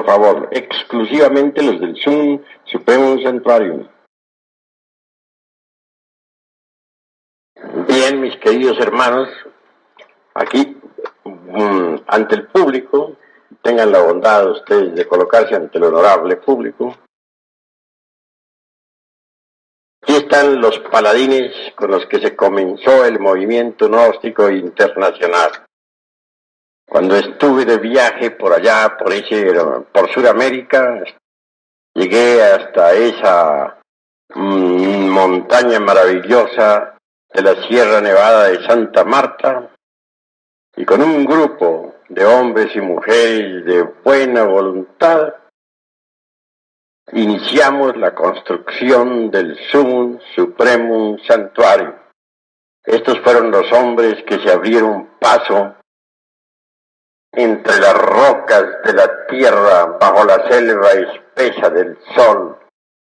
favor, exclusivamente los del Sumum Supremum Sanctuarium. Bien, mis queridos hermanos, aquí, ante el público, tengan la bondad ustedes de colocarse ante el honorable público. Aquí están los paladines con los que se comenzó el movimiento gnóstico internacional. Cuando estuve de viaje por allá, por Sudamérica, llegué hasta esa montaña maravillosa de la Sierra Nevada de Santa Marta, y con un grupo de hombres y mujeres de buena voluntad, iniciamos la construcción del Sumum Supremum Sanctuarium. Estos fueron los hombres que se abrieron paso entre las rocas de la tierra, bajo la selva espesa del sol,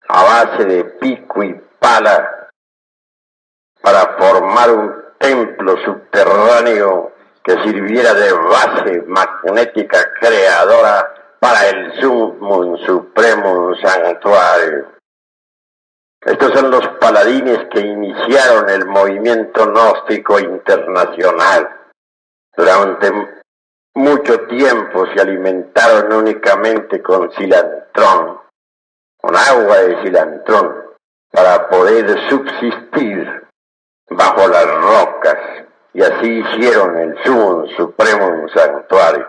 a base de pico y pala, para formar un templo subterráneo que sirviera de base magnética creadora para el Sumum Supremum Sanctuarium. Estos son los paladines que iniciaron el movimiento gnóstico internacional. Durante mucho tiempo se alimentaron únicamente con cilantrón, con agua de cilantrón, para poder subsistir bajo las rocas, y así hicieron el Sumum Supremum Sanctuarium.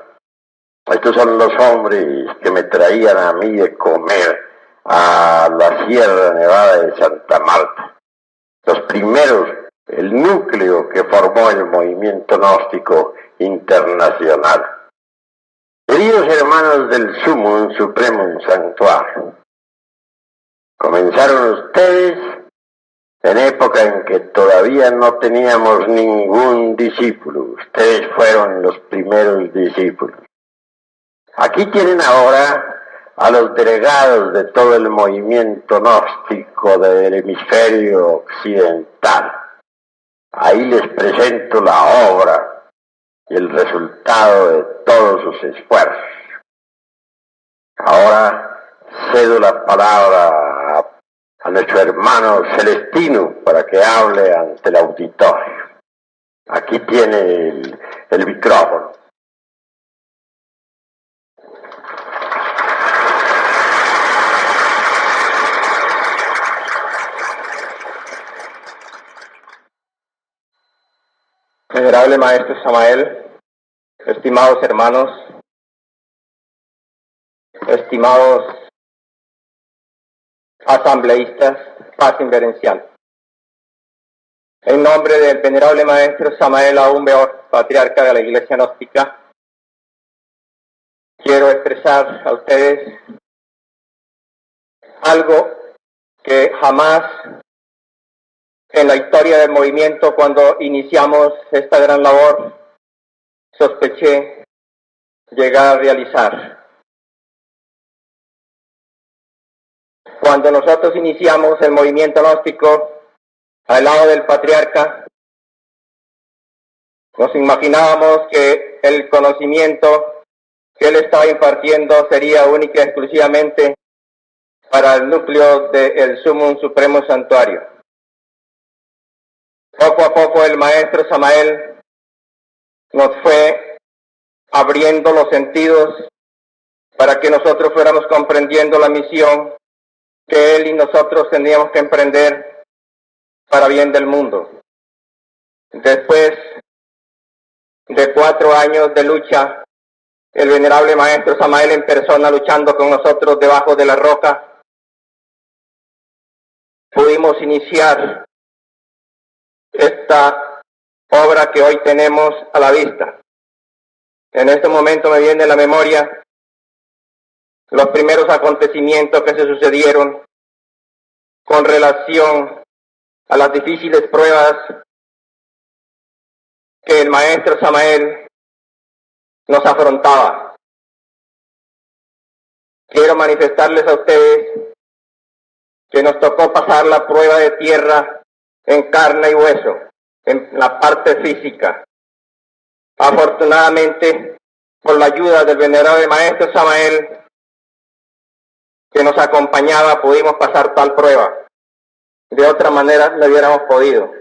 Estos son los hombres que me traían a mí de comer a la Sierra Nevada de Santa Marta. Los primeros, el núcleo que formó el movimiento gnóstico internacional. Queridos hermanos del Sumum Supremum Sanctuarium, comenzaron ustedes en época en que todavía no teníamos ningún discípulo. Ustedes fueron los primeros discípulos. Aquí tienen ahora a los delegados de todo el movimiento gnóstico del hemisferio occidental. Ahí les presento la obra y el resultado de todos sus esfuerzos. Ahora cedo la palabra a nuestro hermano Celestino para que hable ante el auditorio. Aquí tiene el micrófono. Venerable Maestro Samael, estimados hermanos, estimados asambleístas, paz inverencial. En nombre del Venerable Maestro Samael Aún Beor, patriarca de la Iglesia Gnóstica, quiero expresar a ustedes algo que jamás en la historia del movimiento, cuando iniciamos esta gran labor, sospeché llegar a realizar. Cuando nosotros iniciamos el movimiento gnóstico al lado del patriarca, nos imaginábamos que el conocimiento que él estaba impartiendo sería única y exclusivamente para el núcleo del Sumum Supremum Sanctuarium. Poco a poco el maestro Samael nos fue abriendo los sentidos para que nosotros fuéramos comprendiendo la misión que él y nosotros teníamos que emprender para bien del mundo. Después de 4 años de lucha, el venerable maestro Samael en persona luchando con nosotros debajo de la roca, pudimos iniciar esta obra que hoy tenemos a la vista. En este momento me viene a la memoria los primeros acontecimientos que se sucedieron con relación a las difíciles pruebas que el maestro Samael nos afrontaba. Quiero manifestarles a ustedes que nos tocó pasar la prueba de tierra en carne y hueso, en la parte física. Afortunadamente, por la ayuda del venerable maestro Samael, que nos acompañaba pudimos pasar tal prueba. De otra manera no hubiéramos podido.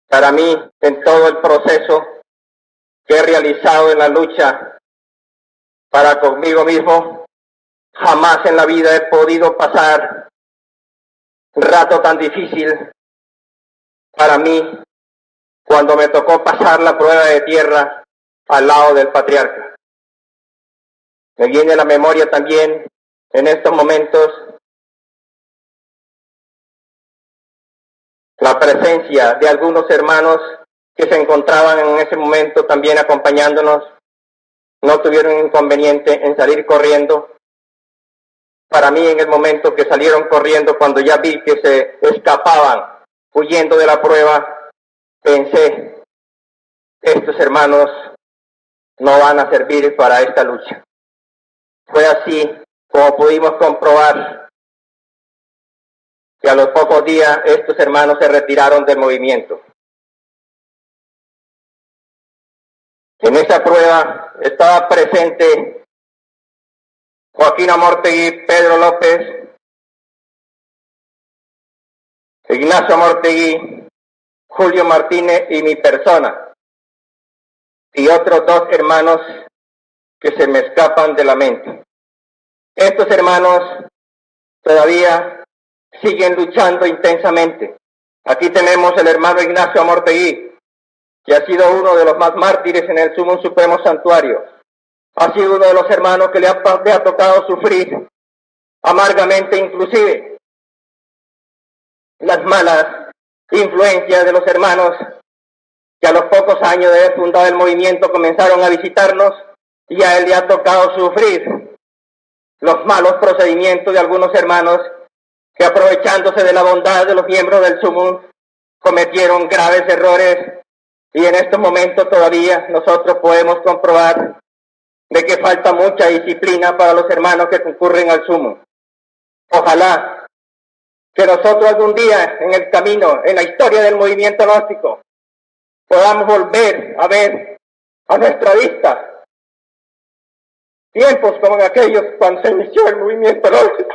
Para mí, en todo el proceso que he realizado en la lucha para conmigo mismo, jamás en la vida he podido pasar un rato tan difícil para mí cuando me tocó pasar la prueba de tierra al lado del patriarca. Me viene a la memoria también en estos momentos la presencia de algunos hermanos que se encontraban en ese momento también acompañándonos. No tuvieron inconveniente en salir corriendo. Para mí, en el momento que salieron corriendo, cuando ya vi que se escapaban huyendo de la prueba, pensé, estos hermanos no van a servir para esta lucha. Fue así como pudimos comprobar que a los pocos días estos hermanos se retiraron del movimiento. En esa prueba estaba presente Joaquín Amortegui, Pedro López, Ignacio Amortegui, Julio Martínez y mi persona, y otros dos hermanos que se me escapan de la mente. Estos hermanos todavía siguen luchando intensamente. Aquí tenemos el hermano Ignacio Amortegui, que ha sido uno de los más mártires en el Sumo Supremo Santuario. Ha sido uno de los hermanos que le ha tocado sufrir amargamente, inclusive las malas influencias de los hermanos que a los pocos años de haber fundado el movimiento comenzaron a visitarnos, y a él le ha tocado sufrir los malos procedimientos de algunos hermanos que, aprovechándose de la bondad de los miembros del Sumum, cometieron graves errores, y en estos momentos todavía nosotros podemos comprobar de que falta mucha disciplina para los hermanos que concurren al Sumum. Ojalá que nosotros algún día en el camino, en la historia del movimiento gnóstico, podamos volver a ver a nuestra vista tiempos como en aquellos cuando se inició el movimiento gnóstico.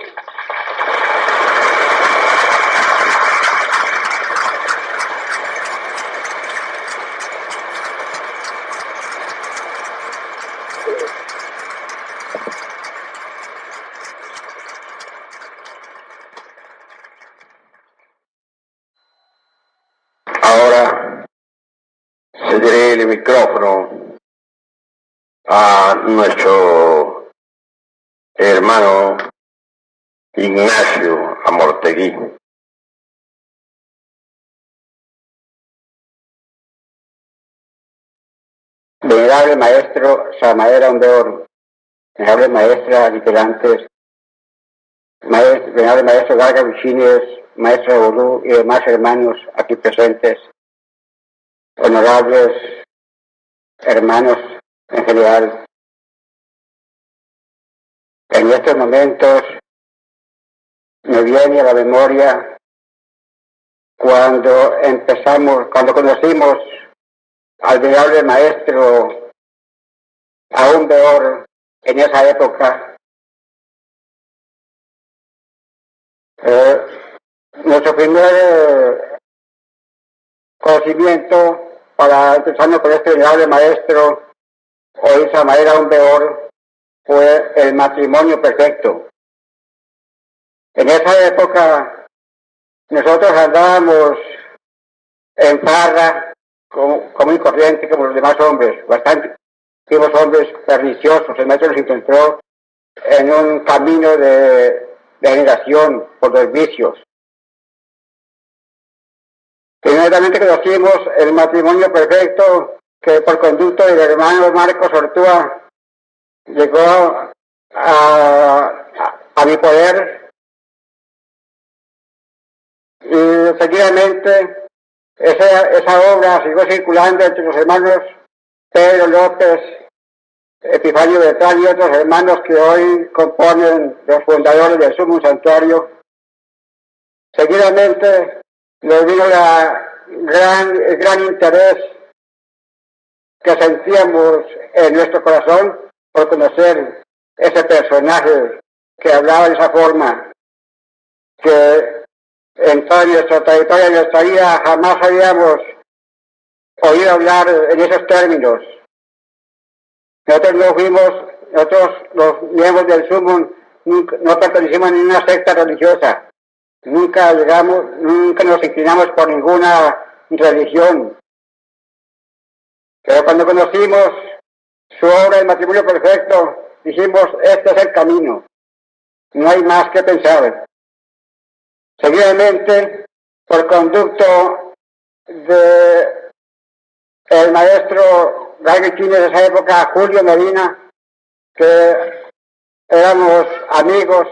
Ahora cederé el micrófono a nuestro hermano Ignacio Amortegui. Venerable maestro Samael Aumbeor, venerable maestra Literantes, venerable maestro Garga Vicines, maestro Bolú y demás hermanos aquí presentes, honorables hermanos en general. En estos momentos me viene a la memoria cuando conocimos al venerable maestro Aumbeor en esa época. Nuestro primer conocimiento, empezando con este venerable maestro hoy Samael Aumbeor, fue el matrimonio perfecto. En esa época nosotros andábamos en farra común y corriente como los demás hombres, fuimos hombres perniciosos. El maestro nos encontró en un camino de generación por los vicios. Inmediatamente conocimos el matrimonio perfecto que por conducto del hermano Marcos Ortúa llegó a mi poder, y seguidamente esa obra siguió circulando entre los hermanos Pedro López, Epifanio Beltrán y otros hermanos que hoy componen los fundadores del Sumo Santuario. Seguidamente nos vino el gran interés que sentíamos en nuestro corazón por conocer ese personaje que hablaba de esa forma, que en toda nuestra trayectoria, en nuestra vida, jamás habíamos oído hablar en esos términos. Nosotros los miembros del Sumo, no pertenecimos a ninguna secta religiosa. Nunca nos inclinamos por ninguna religión. Pero cuando conocimos su obra, El matrimonio perfecto, dijimos, este es el camino. No hay más que pensar. Seguidamente, por conducto de el maestro Gary Chines de esa época, Julio Medina, que éramos amigos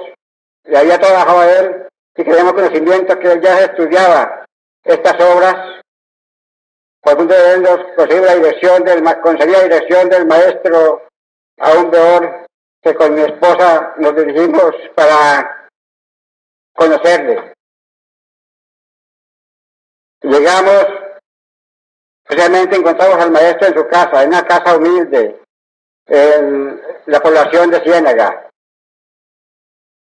y había trabajado él y que teníamos conocimiento que él ya estudiaba estas obras, por punto de él nos conseguía la dirección del maestro aún peor, que con mi esposa nos dirigimos para conocerle. Llegamos, especialmente encontramos al maestro en su casa, en una casa humilde, en la población de Ciénaga.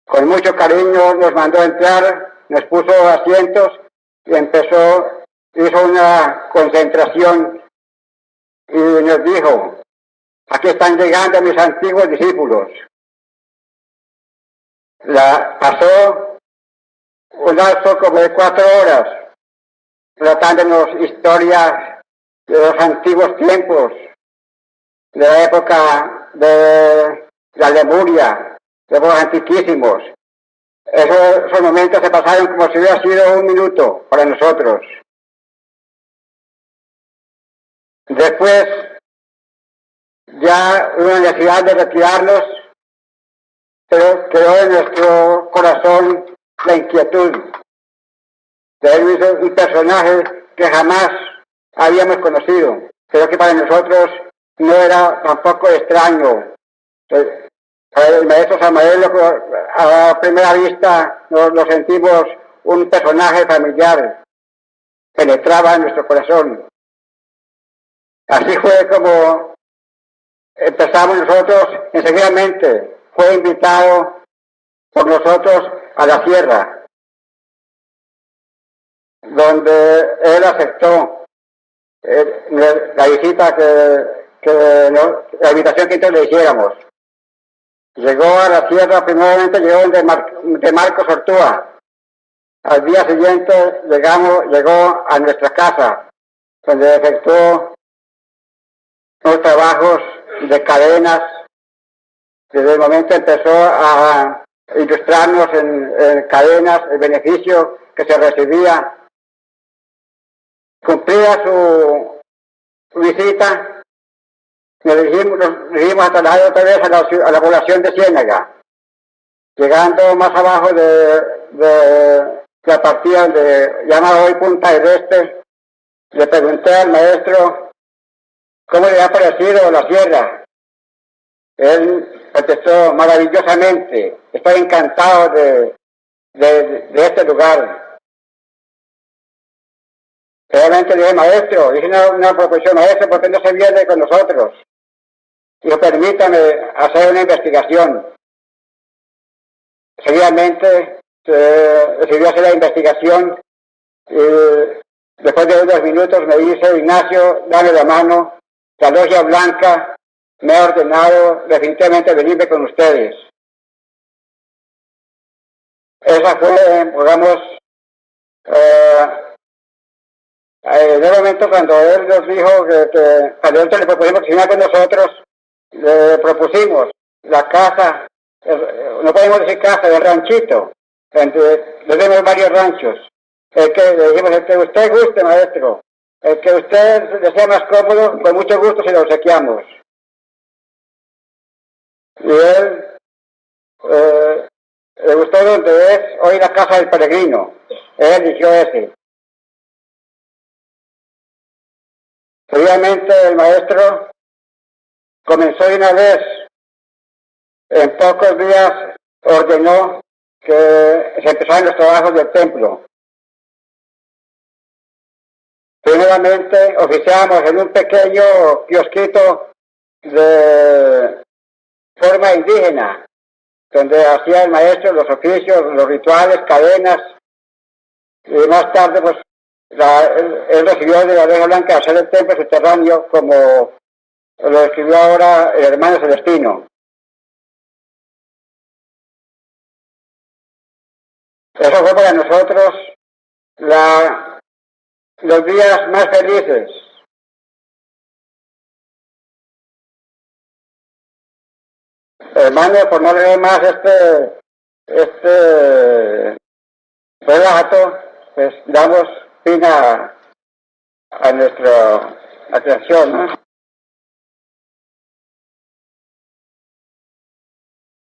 Con mucho cariño nos mandó entrar, nos puso asientos y hizo una concentración y nos dijo, aquí están llegando mis antiguos discípulos. Pasó un lapso como de 4 horas, tratándonos historias de los antiguos tiempos, de la época de la Lemuria, de los antiquísimos. Esos momentos se pasaron como si hubiera sido un minuto para nosotros. Después, ya una necesidad de retirarnos, pero quedó en nuestro corazón la inquietud de ver un personaje que jamás habíamos conocido, pero que para nosotros no era tampoco extraño. El maestro Samael, a primera vista, lo sentimos un personaje familiar, penetraba en nuestro corazón. Así fue como empezamos nosotros, enseguidamente fue invitado por nosotros a la sierra, donde él aceptó la visita la invitación que entonces le hiciéramos. Llegó a la sierra, primeramente llegó de Marcos Ortúa. Al día siguiente llegó a nuestra casa, donde efectuó unos trabajos de cadenas. Desde el momento empezó a ilustrarnos en cadenas, el beneficio que se recibía. Cumplida su visita, nos dirigimos a trasladar otra vez a la población de Ciénaga. Llegando más abajo de la partida donde llama hoy Punta del Este, le pregunté al maestro cómo le ha parecido la sierra. Él contestó maravillosamente, estoy encantado de este lugar. Realmente le dije, maestro, hice una proposición, maestro, ¿por qué no se viene con nosotros? Dijo, permítame hacer una investigación. Seguidamente decidió hacer la investigación y después de unos minutos me dice, Ignacio, dame la mano, la logia blanca me ha ordenado definitivamente venirme con ustedes. Esa fue, digamos, en el momento cuando él nos dijo que cuando él le propusimos que viniera con nosotros, le propusimos la casa, no podemos decir casa, el ranchito, tenemos varios ranchos, le dijimos, el que usted guste, maestro, el que usted le sea más cómodo, con mucho gusto se lo obsequiamos. Y él le gustó donde es hoy la casa del peregrino, él eligió ese. Obviamente el maestro comenzó de una vez, en pocos días ordenó que se empezaran los trabajos del templo. Primeramente oficiamos en un pequeño kiosquito de forma indígena, donde hacía el maestro los oficios, los rituales, cadenas, y más tarde pues él recibió de la Reja Blanca hacer el templo subterráneo, como lo escribió ahora el hermano Celestino. Eso fue para nosotros los días más felices. Hermano, por no leer más este relato, pues damos fin a nuestra atención, ¿no?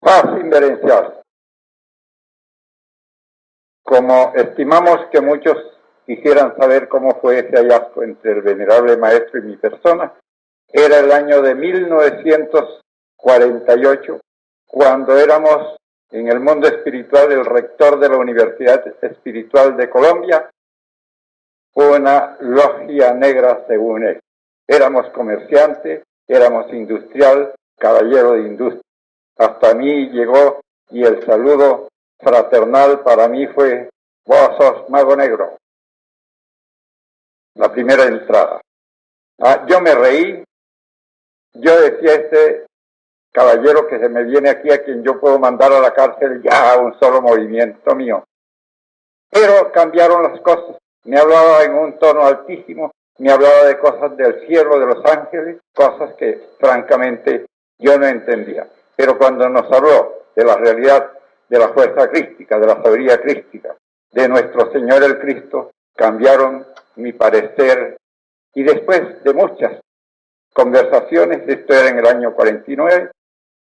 Paz inverencial. Como estimamos que muchos quisieran saber cómo fue ese hallazgo entre el venerable maestro y mi persona, era el año de 1948, cuando éramos en el mundo espiritual el rector de la Universidad Espiritual de Colombia, una logia negra según él. Éramos comerciante, éramos industrial, caballero de industria. Hasta mí llegó y el saludo fraternal para mí fue: vos sos mago negro. La primera entrada. Yo me reí. Yo decía, este caballero que se me viene aquí, a quien yo puedo mandar a la cárcel ya a un solo movimiento mío. Pero cambiaron las cosas. Me hablaba en un tono altísimo, me hablaba de cosas del cielo, de los ángeles, cosas que francamente yo no entendía. Pero cuando nos habló de la realidad de la fuerza crística, de la sabiduría crística, de nuestro Señor el Cristo, cambiaron mi parecer. Y después de muchas conversaciones, esto era en el año 49,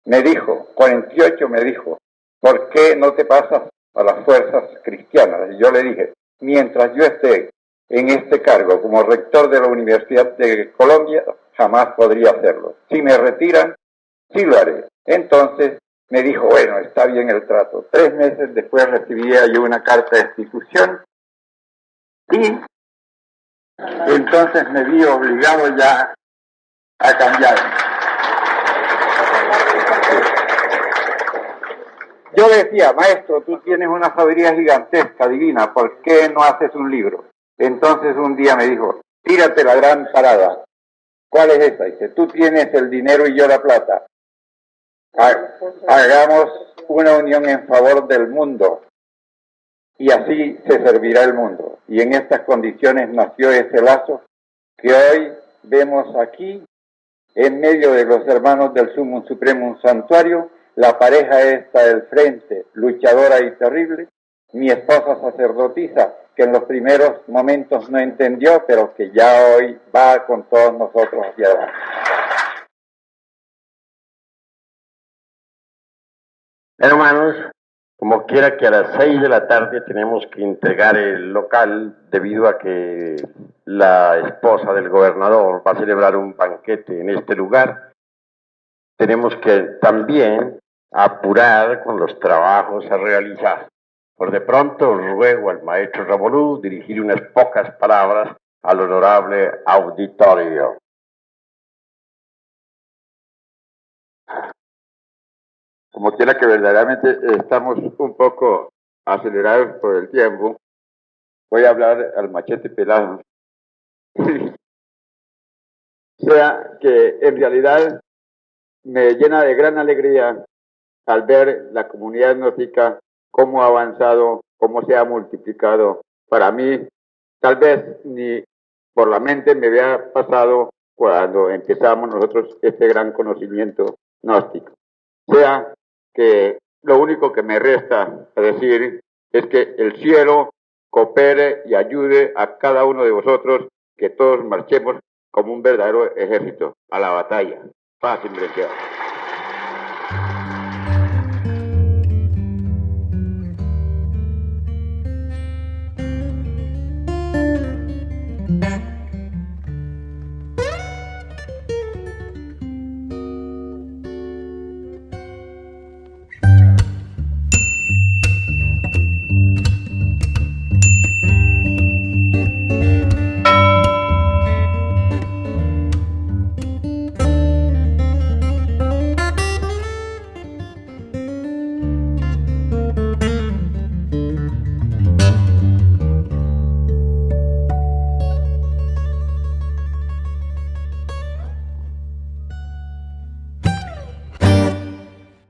me dijo, 48 me dijo, ¿por qué no te pasas a las fuerzas cristianas? Y yo le dije, mientras yo esté en este cargo como rector de la Universidad de Colombia, jamás podría hacerlo. Si me retiran, sí lo haré. Entonces me dijo, bueno, está bien el trato. 3 meses después recibía yo una carta de destitución y entonces me vi obligado ya a cambiar. Yo decía, maestro, tú tienes una sabiduría gigantesca, divina, ¿por qué no haces un libro? Entonces un día me dijo, tírate la gran parada. ¿Cuál es esa? Dice, tú tienes el dinero y yo la plata. Hagamos una unión en favor del mundo y así se servirá el mundo. Y en estas condiciones nació ese lazo que hoy vemos aquí en medio de los hermanos del Sumum Supremum Santuario, la pareja esta del frente, luchadora y terrible, mi esposa sacerdotisa, que en los primeros momentos no entendió, pero que ya hoy va con todos nosotros hacia adelante. Hermanos, como quiera que a las 6 de la tarde tenemos que entregar el local debido a que la esposa del gobernador va a celebrar un banquete en este lugar, tenemos que también apurar con los trabajos a realizar. Por de pronto ruego al maestro Revolú dirigir unas pocas palabras al honorable auditorio. Como quiera que verdaderamente estamos un poco acelerados por el tiempo, voy a hablar al machete pelado. O sea que en realidad me llena de gran alegría al ver la comunidad gnóstica cómo ha avanzado, cómo se ha multiplicado. Para mí, tal vez ni por la mente me había pasado cuando empezamos nosotros este gran conocimiento gnóstico. O sea que lo único que me resta decir es que el cielo coopere y ayude a cada uno de vosotros, que todos marchemos como un verdadero ejército a la batalla. Paz inverencial.